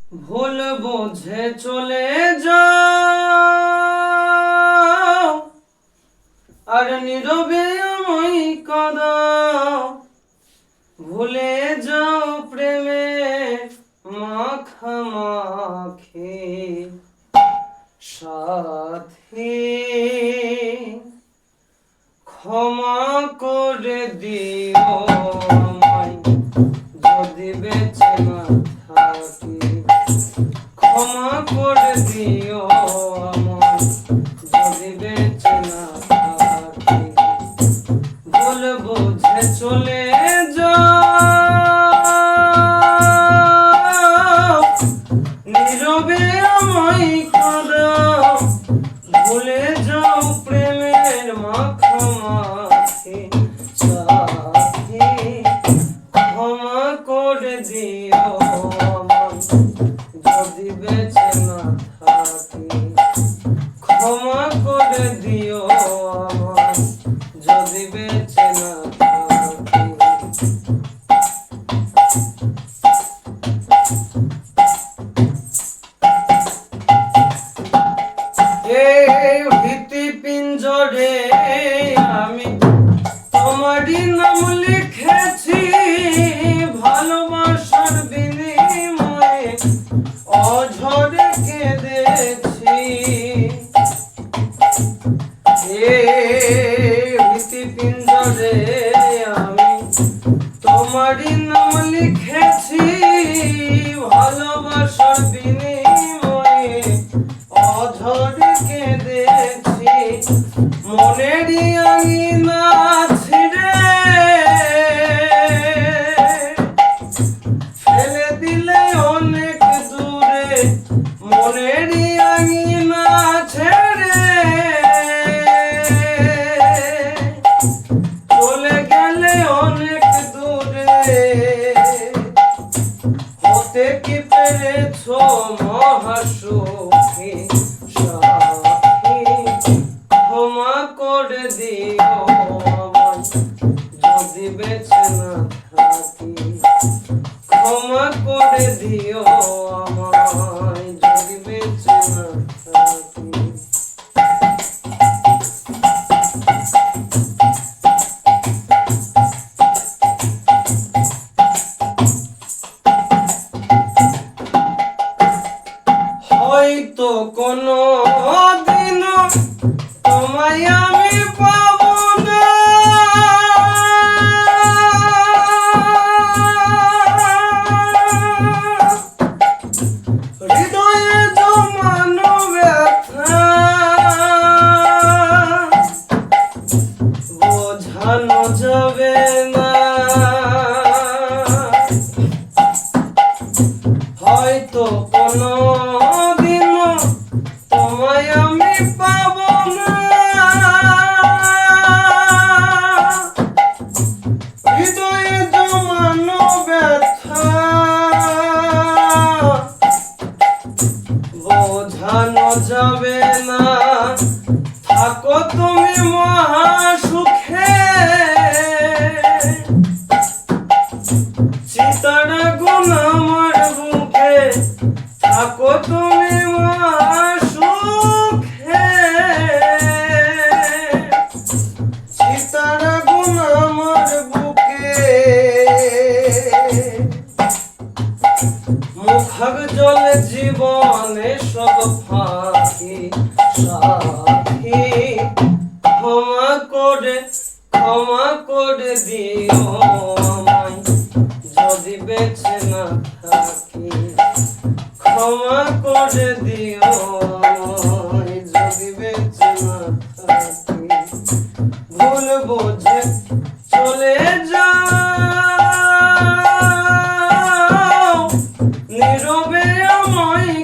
ভুল বুঝে চলে যাও আর নীরবে আমায় কাঁদাও, ভুলে যাও প্রেমের মাখামাখি সাথী, ক্ষমা করে দিও আমায় যদি বেঁচে না থাকি, ক্ষমা করে দিও আমায় যদি বেঁচে না থাকি। ভুল বুঝে চলে যাও নীরবে আমায় কাঁদাও, ভুলে যাও প্রেমের মাখামাখি সাথী, ক্ষমা করে দিও আমায় যদি বেঁচে না থাকি, ক্ষমা করে দিও আমায় যদি বেঁচে না থাকি। এই ভীতি পিঞ্জরে আমি তোমারই নাম লিখেছি, ভালোবাসার বিনিময়ে অঝরে কেঁদেছি। এই ভীতি পিঞ্জরে আমি তোমারই নাম লিখেছি, ভালোবাসার বিনিময়ে অঝরে কেঁদেছি। মনেরই আঙিনা ছিঁড়ে ফেলে দিলে অনেক দূরে, মনেরই আঙিনা ছেড়ে চলে গেলে অনেক দূরে, হতে কি পেরেছো মহাসুখী সাথী, ক্ষমা করে দিও আমায় যদি বেঁচে না থাকি, ক্ষমা করে দিও আমায় যদি বেঁচে না থাকি। হয়তো কোনো দিন তোমায় আমি পাবো না, হৃদয়ে জমানো ব্যথা বোঝানো যাবে না। হয়তো কোনো দিন তোমায় আমি পাবো না, হৃদয়ে জমানো ব্যথা বোঝানো যাবে না। থাকো তুমি মহাসুখে, চিতার আগুন আমার বুকে, থাকো তুমি মহাসুখে, চিতার আগুন আমার বুকে। মুখাগ জলে জীবনে সব ফাঁকি সাথী, ক্ষমা করে দিও আমায় যদি বেঁচে না থাকি, ক্ষমা করে দিও আমায় যদি বেঁচে না থাকি। ভুল বুঝে চলে যাও নীরবে আমায়